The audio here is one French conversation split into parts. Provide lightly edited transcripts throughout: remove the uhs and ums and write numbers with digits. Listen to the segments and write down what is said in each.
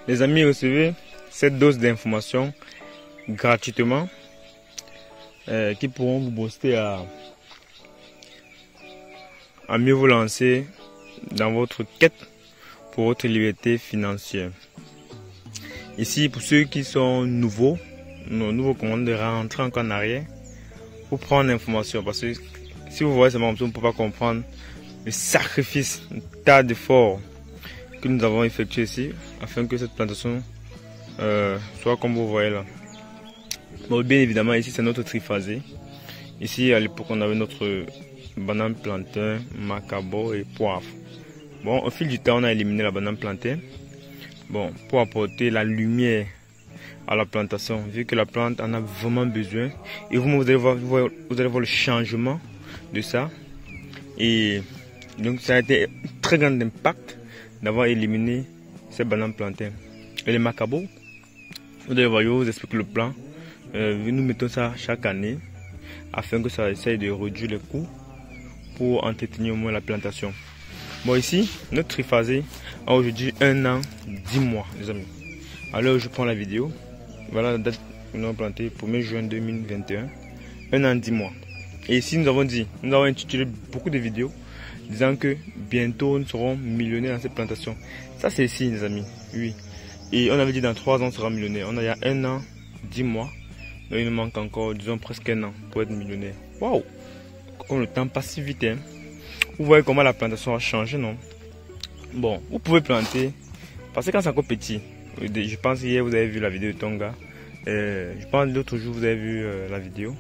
Les amis, recevez cette dose d'informations gratuitement qui pourront vous booster à mieux vous lancer dans votre quête pour votre liberté financière. Ici, pour ceux qui sont nouveaux, nos nouveaux commandes de rentrer encore en arrière pour prendre l'information, parce que si vous voyez cette option, vous ne pouvez pas comprendre le sacrifice, le tas d'efforts que nous avons effectué ici afin que cette plantation soit comme vous voyez là. Bon, bien évidemment, ici c'est notre triphasé. Ici à l'époque on avait notre banane plantain, macabo et poivre. Bon, au fil du temps on a éliminé la banane plantain. Bon, pour apporter la lumière à la plantation, vu que la plante en a vraiment besoin. Et vous allez voir le changement de ça. Et donc ça a été un très grand impact d'avoir éliminé ces bananes plantains. Et les macabos, vous allez voir, je vous explique le plan. Nous mettons ça chaque année afin que ça essaye de réduire les coûts pour entretenir au moins la plantation. Bon, ici, notre triphasé a aujourd'hui 1 an, 10 mois, les amis. Alors, je prends la vidéo. Voilà la date que nous avons planté, 1er juin 2021. 1 an, 10 mois. Et ici, nous avons intitulé beaucoup de vidéos disant que bientôt nous serons millionnaires dans cette plantation. Ça, c'est ici, les amis. Oui. Et on avait dit dans 3 ans, on sera millionnaire. On a il y a 1 an, 10 mois. Donc, il nous manque encore, disons, presque 1 an pour être millionnaire. Waouh! Comme le temps passe si vite, hein. Vous voyez comment la plantation a changé, non? Bon, vous pouvez planter, parce que quand c'est encore petit, je pense hier vous avez vu la vidéo de Tonga, je pense l'autre jour vous avez vu la vidéo,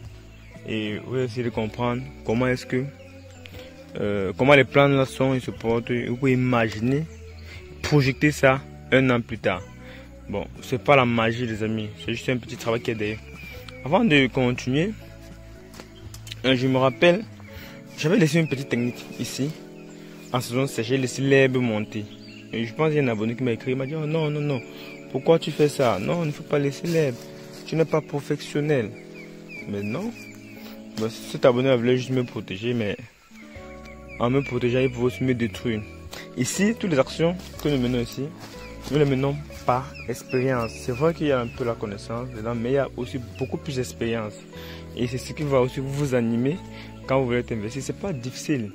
et vous essayez de comprendre comment est-ce que, comment les plantes là sont, ils se portent, vous pouvez imaginer, projeter ça 1 an plus tard. Bon, c'est pas la magie les amis, c'est juste un petit travail qui est derrière. Avant de continuer, je me rappelle, j'avais laissé une petite technique ici. En saison sèche, j'ai laissé l'herbe monter. Et je pense qu'il y a un abonné qui m'a écrit, il m'a dit, oh non, non, non, pourquoi tu fais ça? Non, il ne faut pas laisser l'herbe. Tu n'es pas professionnel. Mais non. Ben, cet abonné voulait juste me protéger, mais en me protégeant, il pouvait aussi me détruire. Ici, toutes les actions que nous menons ici, nous les menons par expérience. C'est vrai qu'il y a un peu la connaissance dedans, mais il y a aussi beaucoup plus d'expérience. Et c'est ce qui va aussi vous animer quand vous voulez investir. C'est pas difficile,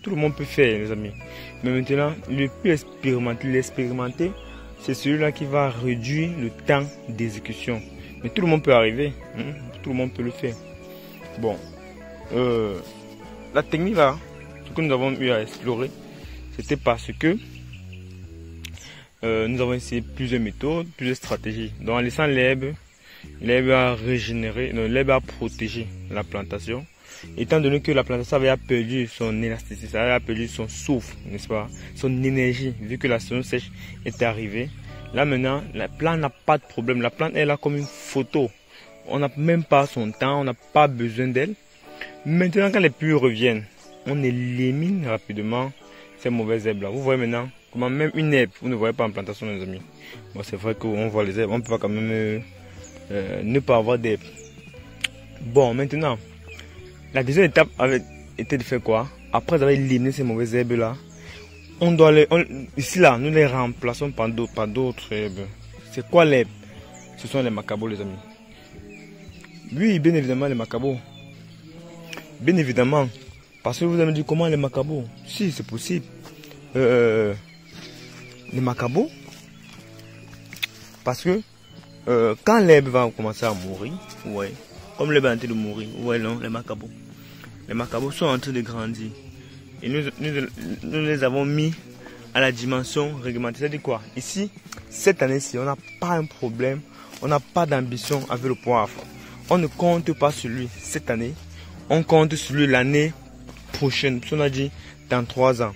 tout le monde peut faire, les amis. Mais maintenant, le plus expérimenté, c'est celui-là qui va réduire le temps d'exécution. Mais tout le monde peut arriver, tout le monde peut le faire. Bon, la technique là, ce que nous avons eu à explorer, c'était parce que nous avons essayé plusieurs méthodes, plusieurs stratégies. Donc en laissant l'herbe a régénéré, l'herbe a protégé la plantation. Étant donné que la plantation avait perdu son élasticité, avait perdu son souffle, n'est-ce pas, son énergie, vu que la saison sèche est arrivée. Là maintenant, la plante n'a pas de problème. La plante est là comme une photo. On n'a même pas son temps, on n'a pas besoin d'elle. Maintenant, quand les pluies reviennent, on élimine rapidement ces mauvaises herbes là. Vous voyez maintenant comment même une herbe, vous ne voyez pas en plantation, les amis. Bon, c'est vrai qu'on voit les herbes, on peut quand même ne pas avoir d'herbes. Bon, maintenant, la deuxième étape avait été de faire quoi? Après avoir éliminé ces mauvaises herbes là, on doit ici là, nous les remplaçons par d'autres herbes. C'est quoi l'herbe? Ce sont les macabos, les amis. Oui, bien évidemment les macabos. Bien évidemment. Parce que vous allez me dire comment les macabos? Si, c'est possible. Les macabos. Parce que quand l'herbe va commencer à mourir, ouais, comme l'herbe est en train de mourir, ouais, non, les macabos. Les macabos sont en train de grandir. Et nous les avons mis à la dimension réglementaire. C'est-à-dire quoi? Ici, cette année-ci, on n'a pas un problème. On n'a pas d'ambition avec le poivre. On ne compte pas sur lui cette année. On compte sur lui l'année prochaine. On a dit dans 3 ans.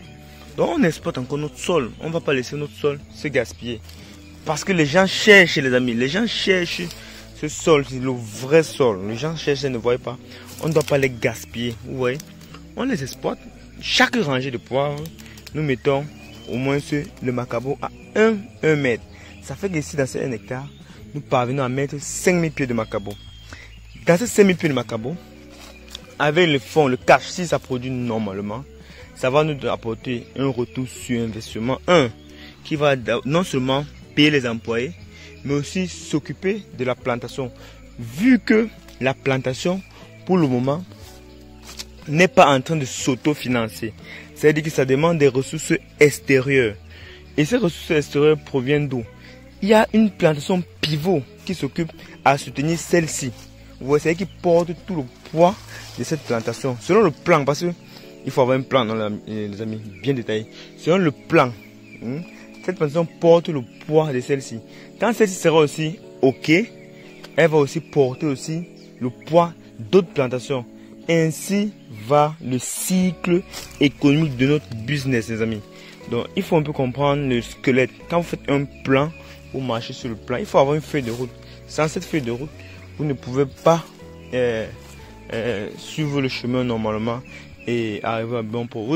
Donc on exploite encore notre sol. On ne va pas laisser notre sol se gaspiller. Parce que les gens cherchent, les amis. Les gens cherchent ce sol, c'est le vrai sol. Les gens cherchent et ne voient pas. On ne doit pas les gaspiller. Vous voyez? On les exploite. Chaque rangée de poivre, nous mettons au moins le macabo à 1 mètre. Ça fait qu'ici, dans ces 1 hectare, nous parvenons à mettre 5000 pieds de macabo. Dans ces 5000 pieds de macabo, avec le fond, le cash, si ça produit normalement, ça va nous apporter un retour sur investissement. Qui va non seulement payer les employés, mais aussi s'occuper de la plantation. Vu que la plantation, pour le moment, n'est pas en train de s'autofinancer. C'est-à-dire que ça demande des ressources extérieures. Et ces ressources extérieures proviennent d'où? Il y a une plantation pivot qui s'occupe à soutenir celle-ci. Vous voyez, c'est elle qui porte tout le poids de cette plantation. Selon le plan, parce qu'il faut avoir un plan, non, les amis, bien détaillé. Selon le plan, cette plantation porte le poids de celle-ci. Quand celle-ci sera aussi OK, elle va aussi porter aussi le poids d'autres plantations. Ainsi va le cycle économique de notre business, les amis. Donc, il faut un peu comprendre le squelette. Quand vous faites un plan, vous marchez sur le plan, il faut avoir une feuille de route. Sans cette feuille de route, vous ne pouvez pas suivre le chemin normalement et arriver à bon port.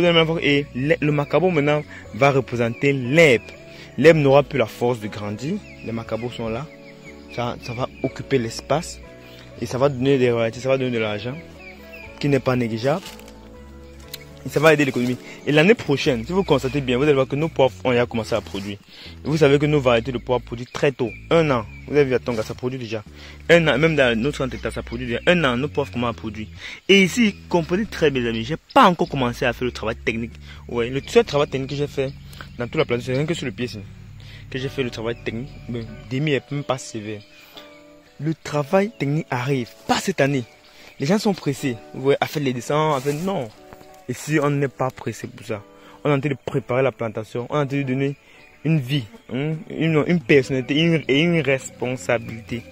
Et le macabo maintenant va représenter l'herbe. L'herbe n'aura plus la force de grandir. Les macabos sont là. Ça va occuper l'espace et ça va donner des royalties, ça va donner de l'argent qui n'est pas négligeable. Et ça va aider l'économie. Et l'année prochaine, si vous constatez bien, vous allez voir que nos poivres ont déjà commencé à produire. Et vous savez que nos variétés de poivres produisent très tôt. Un an. Vous avez vu à Tonga, ça produit déjà. Un an, même dans notre état, ça produit déjà. Un an, nos poivres commencent à produire. Et ici, comprenez très bien, les amis, j'ai pas encore commencé à faire le travail technique. Ouais, le seul travail technique que j'ai fait dans toute la planète, c'est rien que sur le pied ici. Que j'ai fait le travail technique. Mais Demi est même pas sévère. Le travail technique arrive, pas cette année. Les gens sont pressés. Vous voyez, à faire les dessins, à faire non. Ici, on n'est pas pressé pour ça. On est en train de préparer la plantation. On est en train de donner une vie, une personnalité et une responsabilité.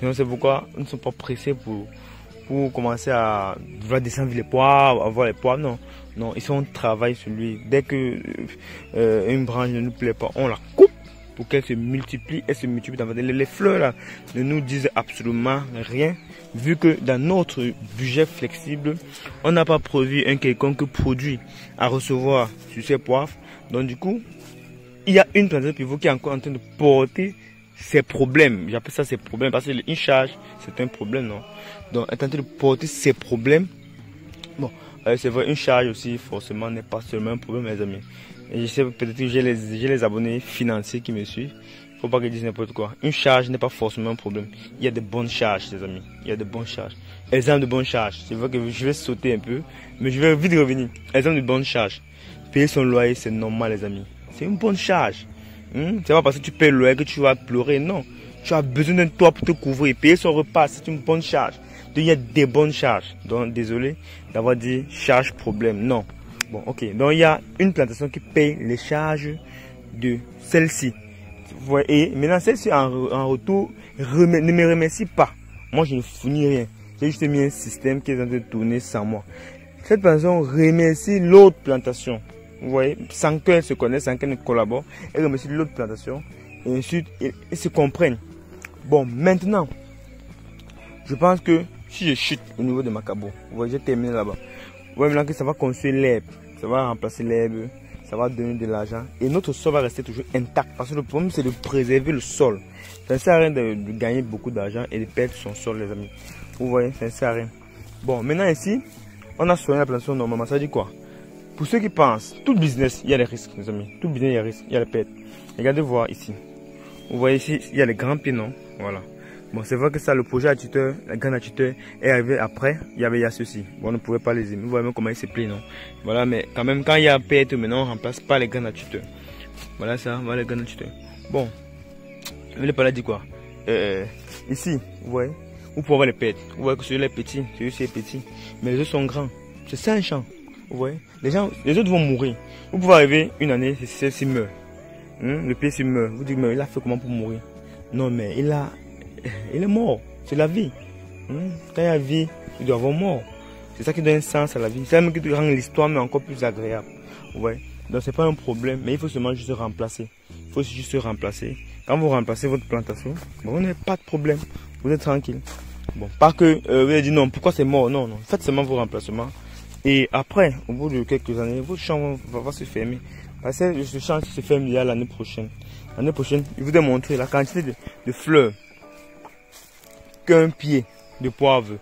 Donc c'est pourquoi nous ne sommes pas pressés pour commencer à vouloir descendre les poivres, avoir les poivres. Non, non, ici on travaille sur lui. Dès que une branche ne nous plaît pas, on la coupe pour qu'elle se multiplie. Elle se multiplie. Les fleurs là ne nous disent absolument rien. Vu que dans notre budget flexible, on n'a pas prévu un quelconque produit à recevoir sur ces poivres. Donc du coup, il y a une plantation pivot qui est encore en train de porter ses problèmes. J'appelle ça ses problèmes parce qu'une charge, c'est un problème, non? Donc elle est en train de porter ses problèmes. Bon, c'est vrai, une charge aussi, forcément, n'est pas seulement un problème, mes amis. Et je sais peut-être que j'ai les abonnés financiers qui me suivent. Faut pas qu'ils disent n'importe quoi. Une charge n'est pas forcément un problème. Il y a de bonnes charges, les amis. Il y a de bonnes charges. Exemple de bonnes charges. C'est vrai que je vais sauter un peu, mais je vais vite revenir. Exemple de bonnes charges. Payer son loyer, c'est normal, les amis. C'est une bonne charge. C'est pas parce que tu payes le loyer que tu vas pleurer, non. Tu as besoin d'un toit pour te couvrir. Payer son repas, c'est une bonne charge. Donc il y a des bonnes charges. Donc désolé d'avoir dit charge problème. Non. Bon, ok. Donc il y a une plantation qui paye les charges de celle-ci. Et maintenant, celle-ci en retour ne me remercie pas. Moi, je ne fournis rien. J'ai juste mis un système qui est en train de tourner sans moi. Cette plantation remercie l'autre plantation. Vous voyez, sans qu'elle se connaisse, sans qu'elle ne collabore. Elle remercie l'autre plantation. Et ensuite, ils se comprennent. Bon, maintenant, je pense que si je chute au niveau de Macabo, vous voyez, j'ai terminé là-bas. Vous voyez maintenant que ça va construire l'herbe. Ça va remplacer l'herbe. Ça va donner de l'argent et notre sol va rester toujours intact parce que le problème c'est de préserver le sol. Ça ne sert à rien de gagner beaucoup d'argent et de perdre son sol, les amis. Vous voyez, ça ne sert à rien. Bon, maintenant ici, on a soigné la plantation normalement. Ça dit quoi? Pour ceux qui pensent, tout business, il y a des risques, les amis. Tout business, il y a des risques, il y a des pertes. Regardez voir ici. Vous voyez ici, il y a les grands pieds, non? Voilà. Bon, c'est vrai que ça, le projet attiteur, la grande attiteur est arrivé après. Il y a ceci. Bon, on ne pouvait pas les aimer. Vous voyez même comment il se plaît, non? Voilà, mais quand même, quand il y a perte, maintenant, on ne remplace pas les grands attiteurs. Voilà ça, voilà les grands attiteurs. Bon, je voulais parler de quoi? Ici, vous voyez, vous pouvez avoir les pertes. Vous voyez que celui-là est petit, celui-ci est petit. Mais les autres sont grands. C'est ça un champ. Vous voyez? Les autres vont mourir. Vous pouvez arriver une année, celle-ci meurt. Le pied s'il meurt. Vous dites, mais il a fait comment pour mourir? Non, mais il est mort. C'est la vie. Quand il y a vie, il doit avoir mort. C'est ça qui donne un sens à la vie. C'est ça même qui rend l'histoire mais encore plus agréable. Ouais. Donc c'est pas un problème, mais il faut seulement juste se remplacer. Il faut juste se remplacer. Quand vous remplacez votre plantation, bon, vous n'avez pas de problème. Vous êtes tranquille. Bon, pas que vous avez dit non, pourquoi c'est mort? Non, non. Faites seulement vos remplacements. Et après, au bout de quelques années, votre champ va se fermer. Parce que ce champ se ferme déjà l'année prochaine. L'année prochaine, je vous ai montré la quantité de fleurs qu'un pied de poivre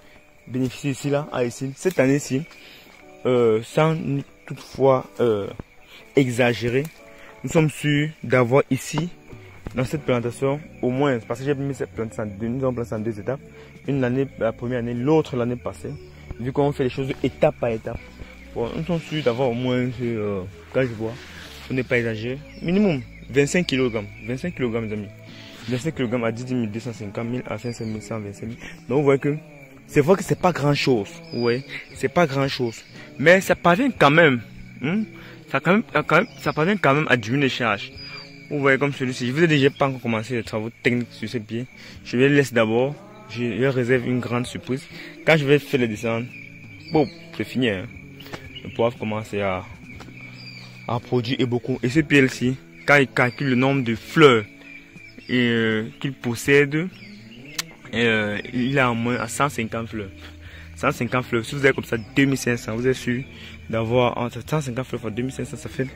bénéficie ici, là, à ici. Cette année-ci, sans toutefois exagérer, nous sommes sûrs d'avoir ici dans cette plantation, au moins, parce que j'ai mis cette plantation, nous avons planté en 2 étapes. Une l'année, la première année, l'autre l'année passée. Vu qu'on fait les choses étape par étape. Bon, nous sommes sûrs d'avoir au moins, quand je vois, on n'est pas exagéré, minimum 25 kg. 25 kg, mes amis. 25 kg à 10 250 000 à 5 125 000. Donc vous voyez que c'est vrai que c'est pas grand chose. Ouais, c'est pas grand chose. Mais ça parvient quand même. Ça parvient quand même à diminuer les charges. Vous voyez comme celui-ci. Je vous ai déjà pas encore commencé les travaux techniques sur ce pied. Je vais laisser d'abord. Je réserve une grande surprise. Quand je vais faire les descentes, bon, c'est fini. Hein. Le poivre commencer à produire et beaucoup. Et ce pied-ci, quand il calcule le nombre de fleurs qu'il possède, il a en moins à 150 fleurs. 150 fleurs. Si vous avez comme ça 2500, vous êtes sûr d'avoir entre 150 fleurs fois 2500, ça fait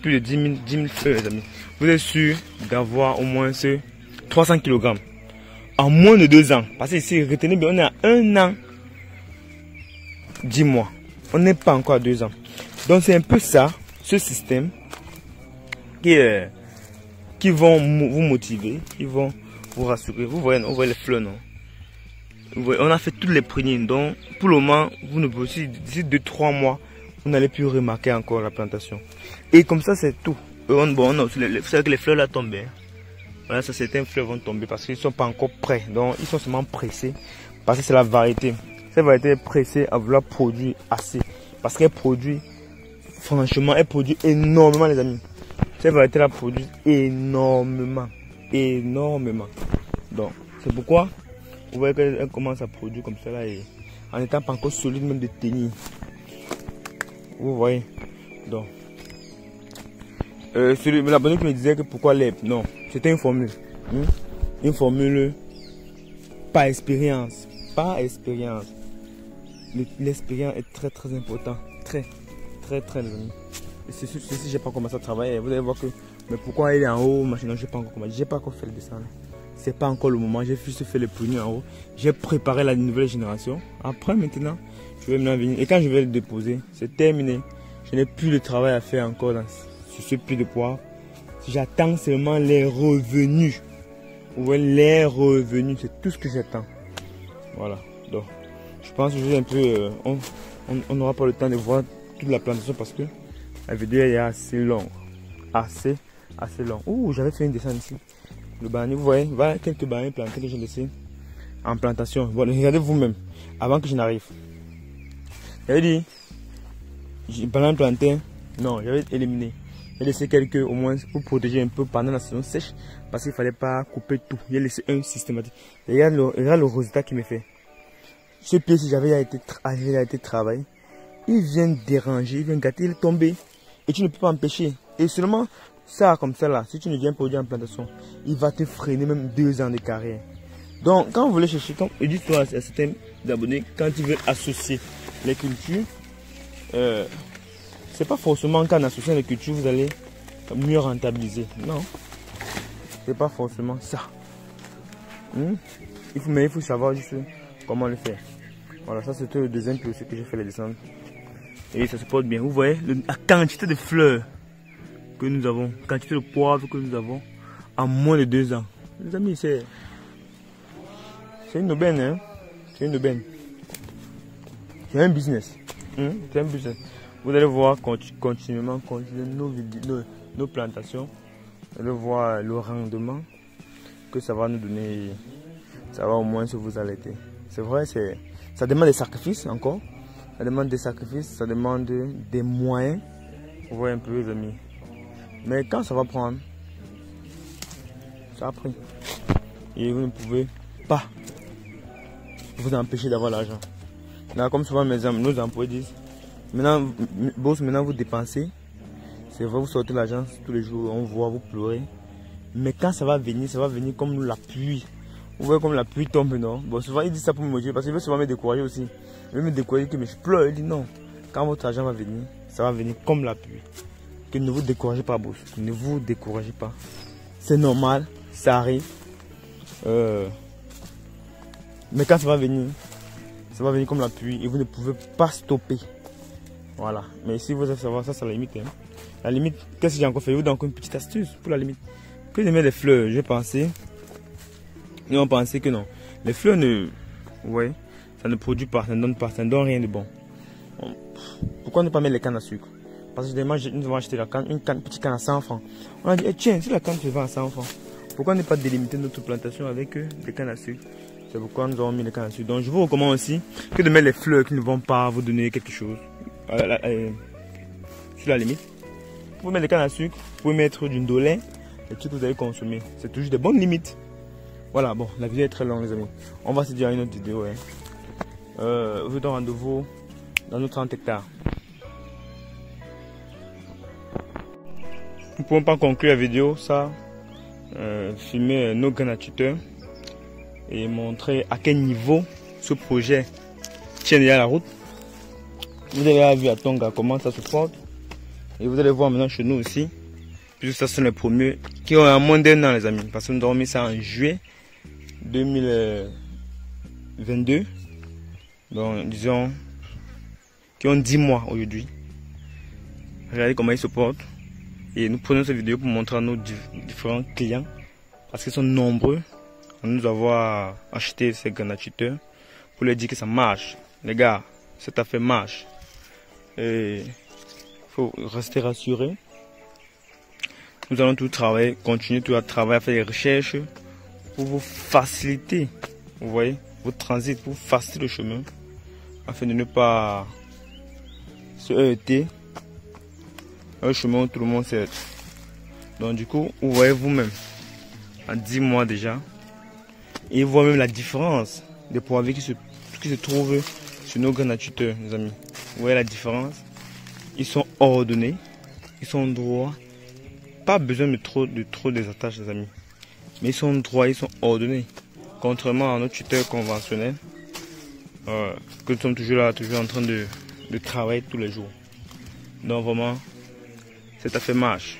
plus de 10 000 fleurs, les amis. Vous êtes sûr d'avoir au moins 300 kg en moins de 2 ans. Parce que ici, retenez bien, on est à 1 an, 10 mois. On n'est pas encore à 2 ans. Donc c'est un peu ça, ce système qui vont vous motiver, qui vont vous rassurer. Vous voyez les fleurs, non? Vous voyez, on a fait toutes les prunines. Donc pour le moment, vous ne pouvez d'ici 2-3 mois, vous n'allez plus remarquer encore la plantation. Et comme ça, c'est tout. Vous savez que les fleurs là tombent. Voilà, ça, certains fleurs vont tomber parce qu'ils ne sont pas encore prêts. Donc ils sont seulement pressés parce que c'est la variété. Cette variété est pressée à vouloir produire assez. Parce qu'elle produit, franchement, elle produit énormément, les amis. Cette variété là produit énormément. Énormément. Donc, c'est pourquoi vous voyez qu'elle commence à produire comme ça là. Et en n'étant pas encore solide, même de tenir. Vous voyez. Donc, l'abonné qui me disait que pourquoi l'herbe. Non, c'était une formule. Une formule par expérience. Par expérience. L'expérience est très très important. Très les amis. Et ceci, j'ai pas commencé à travailler. Vous allez voir que, mais pourquoi il est en haut, machin, non, j'ai pas encore commencé. J'ai pas encore fait le dessin. C'est pas encore le moment. J'ai juste fait le premier en haut. J'ai préparé la nouvelle génération. Après maintenant, je vais maintenant venir. Et quand je vais le déposer, c'est terminé. Je n'ai plus de travail à faire encore sur ce pied de poivre. J'attends seulement les revenus. Vous voyez, les revenus, c'est tout ce que j'attends. Voilà. Donc, je pense que un peu, on n'aura pas le temps de voir toute la plantation parce que la vidéo est assez longue. Assez long. Ouh, j'avais fait une descente ici. Le bananier, vous voyez, voilà quelques bananiers plantés que j'ai laissés en plantation. Voilà, regardez vous-même, avant que je n'arrive. J'avais dit, pendant le plantain, non, j'avais éliminé. J'ai laissé quelques au moins pour protéger un peu pendant la saison sèche parce qu'il ne fallait pas couper tout. J'ai laissé un systématique. Regarde le résultat qu'il me fait. Ce pied, si j'avais été travaillé, il vient déranger, il vient gâter, il est tombé. Et tu ne peux pas empêcher. Et seulement ça, comme ça là, si tu ne viens produire en plantation, il va te freiner même 2 ans de carrière. Donc, quand vous voulez chercher, et dis-toi à certains abonnés, quand ils veulent associer les cultures, c'est pas forcément qu'en associant les cultures, vous allez mieux rentabiliser. Non, c'est pas forcément ça. Mais il faut savoir juste comment le faire. Voilà, ça c'était le deuxième pied aussi que j'ai fait les descentes. Et ça se porte bien. Vous voyez la quantité de fleurs que nous avons, quantité de poivre que nous avons en moins de 2 ans. Les amis, c'est une aubaine, hein. C'est une aubaine. C'est un business. C'est un business. Vous allez voir continuer nos plantations. Vous allez voir le rendement que ça va nous donner. Ça va au moins se vous allaiter. C'est vrai, ça demande des sacrifices encore. Ça demande des sacrifices, ça demande des moyens. Vous voyez un peu les amis. Mais quand ça va prendre, ça a pris. Et vous ne pouvez pas vous empêcher d'avoir l'argent. Là, comme souvent nos employés disent, maintenant, boss, maintenant vous dépensez. C'est vrai, vous sortez l'argent tous les jours, on voit, vous pleurez. Mais quand ça va venir comme la pluie. Vous voyez comme la pluie tombe, non? Bon, souvent ils disent ça pour me motiver parce qu'ils veulent souvent me décourager aussi. Ils veulent me décourager que mais je pleure. Ils disent non, quand votre argent va venir, ça va venir comme la pluie. Que ne vous découragez pas, boss. Ne vous découragez pas. C'est normal, ça arrive. Mais quand ça va venir comme la pluie et vous ne pouvez pas stopper. Voilà. Mais si vous allez savoir ça, c'est la limite. Hein. La limite, qu'est-ce que j'ai encore fait? Je vous donne encore une petite astuce pour la limite. Que de mettre les fleurs, j'ai pensé. Nous on pensait que non. Les fleurs ne... Ouais, ça ne produit pas, ça ne donne pas, ça ne donne rien de bon. Pourquoi ne pas mettre les cannes à sucre? Parce que nous avons acheté une petite canne à 100 francs. On a dit, tiens, si la canne se vend à 100 francs, pourquoi ne pas délimiter notre plantation avec des cannes à sucre? C'est pourquoi nous avons mis les cannes à sucre. Donc je vous recommande aussi que de mettre les fleurs qui ne vont pas vous donner quelque chose. Sur la limite. Vous pouvez mettre des cannes à sucre, vous pouvez mettre du ndolé, les trucs que vous allez consommer. C'est toujours des bonnes limites. Voilà, bon, la vidéo est très longue les amis. On va se dire à une autre vidéo. Je vous donne rendez-vous dans nos 30 hectares. Nous ne pouvons pas conclure la vidéo, ça, filmer nos granatuteurs et montrer à quel niveau ce projet tient déjà la route. Vous avez vu à Tonga comment ça se porte et vous allez voir maintenant chez nous aussi, puisque ça sont les premiers qui ont un moins d'un an les amis, parce que nous avons mis ça en juillet 2022, donc disons qui ont 10 mois aujourd'hui. Regardez comment ils se portent. Et nous prenons cette vidéo pour montrer à nos différents clients, parce qu'ils sont nombreux à nous avoir acheté ces granatuteurs, pour leur dire que ça marche. Les gars, cette affaire marche. Et il faut rester rassuré. Nous allons tout travailler, continuer tout à travailler, à faire des recherches pour vous faciliter, vous voyez, votre transit, pour faciliter le chemin, afin de ne pas se heurter. Un chemin où tout le monde sait. Donc du coup, vous voyez vous-même, en 10 mois déjà, et vous voyez même la différence des poivriers qui se trouvent sur nos granatuteurs, les amis. Vous voyez la différence? Ils sont ordonnés, ils sont droits, pas besoin de trop des attaches, les amis. Mais ils sont droits, ils sont ordonnés. Contrairement à nos tuteurs conventionnels, que nous sommes toujours là, toujours en train de travailler tous les jours. Donc vraiment, cette affaire marche.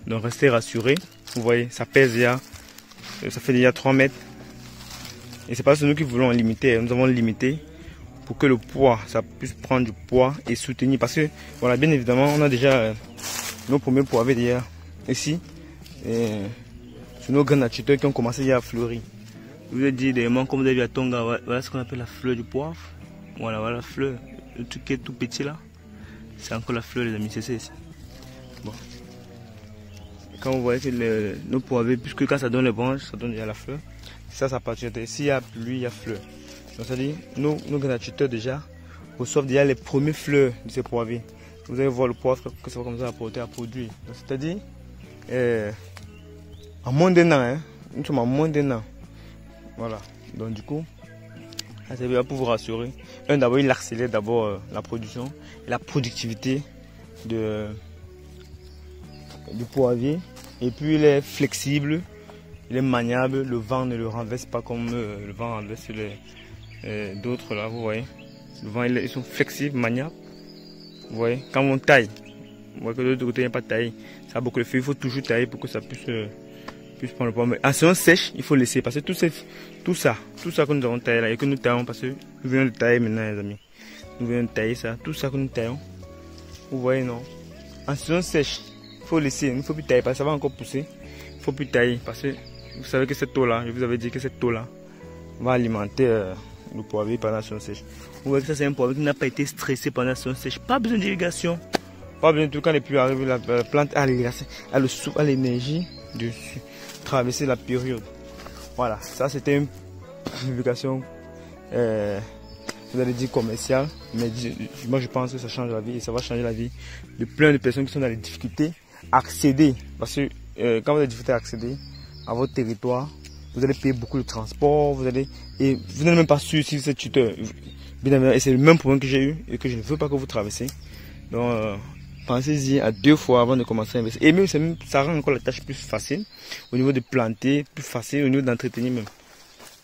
Donc restez rassurés. Vous voyez, ça pèse déjà, ça fait déjà 3 mètres. Et c'est pas nous qui voulons limiter, nous avons limité pour que le poids, ça puisse prendre du poids et soutenir. Parce que, voilà, bien évidemment, on a déjà nos premiers poivriers déjà ici. Sur nos granatuteurs qui ont commencé déjà à fleurir. Je vous ai dit, des moments comme vous avez vu à Tonga, voilà ce qu'on appelle la fleur du poivre. Voilà, voilà la fleur. Le truc qui est tout petit là. C'est encore la fleur les amis, c'est ça ici. Bon. Quand vous voyez que nos poivriers, puisque quand ça donne les branches, ça donne déjà la fleur. Ça appartient. S'il y a pluie, il y a fleur. Donc ça dit, nos granatuteurs déjà reçoivent déjà les premières fleurs de ces poivriers. Vous allez voir le poivre que ça va commencer à porter, à produire. C'est-à-dire, en moins d'un an, hein, nous sommes en moins d'un an. Voilà. Donc du coup, ça va pour vous rassurer. D'abord, il accélère d'abord la production et la productivité du poivrier. Et puis il est flexible, il est maniable. Le vent ne le renverse pas comme le vent renverse d'autres là, vous voyez. Le vent, ils sont flexibles, maniables. Vous voyez, quand on taille, vous voyez que de l'autre côté il n'y a pas de taille. Ça a beaucoup de feu, il faut toujours tailler pour que ça puisse prendre le poids. Mais en saison sèche, il faut laisser parce que tout ça que nous avons taillé là et que nous taillons, parce que nous venons de tailler maintenant les amis. Nous venons de tailler ça, tout ça que nous taillons. Vous voyez non. En saison sèche, il faut laisser, il ne faut plus tailler parce que ça va encore pousser. Il ne faut plus tailler parce que vous savez que cette eau là, je vous avais dit que cette eau là va alimenter le poivrier pendant la saison sèche. Vous voyez que ça c'est un poivrier qui n'a pas été stressé pendant la saison sèche. Pas besoin d'irrigation. Pas besoin de tout. Quand les pluies arrivent, la plante a l'irrigation, a le souffle, a l'énergie de traverser la période. Voilà, ça c'était une publication, vous allez dire commerciale, mais moi je pense que ça change la vie et ça va changer la vie de plein de personnes qui sont dans les difficultés à accéder. Parce que quand vous avez des difficultés à accéder à votre territoire, vous allez payer beaucoup de transport, vous n'êtes même pas sûr si c'est tuteur. Et c'est le même problème que j'ai eu et que je ne veux pas que vous traversez. Donc pensez-y à 2 fois avant de commencer à investir. Et même, ça rend encore la tâche plus facile au niveau de planter, plus facile au niveau d'entretenir même.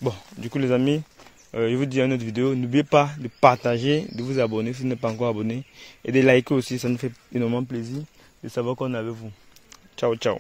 Bon, du coup les amis, je vous dis à une autre vidéo, n'oubliez pas de partager, de vous abonner si vous n'êtes pas encore abonné et de liker aussi, ça nous fait énormément plaisir de savoir qu'on est avec vous. Ciao, ciao.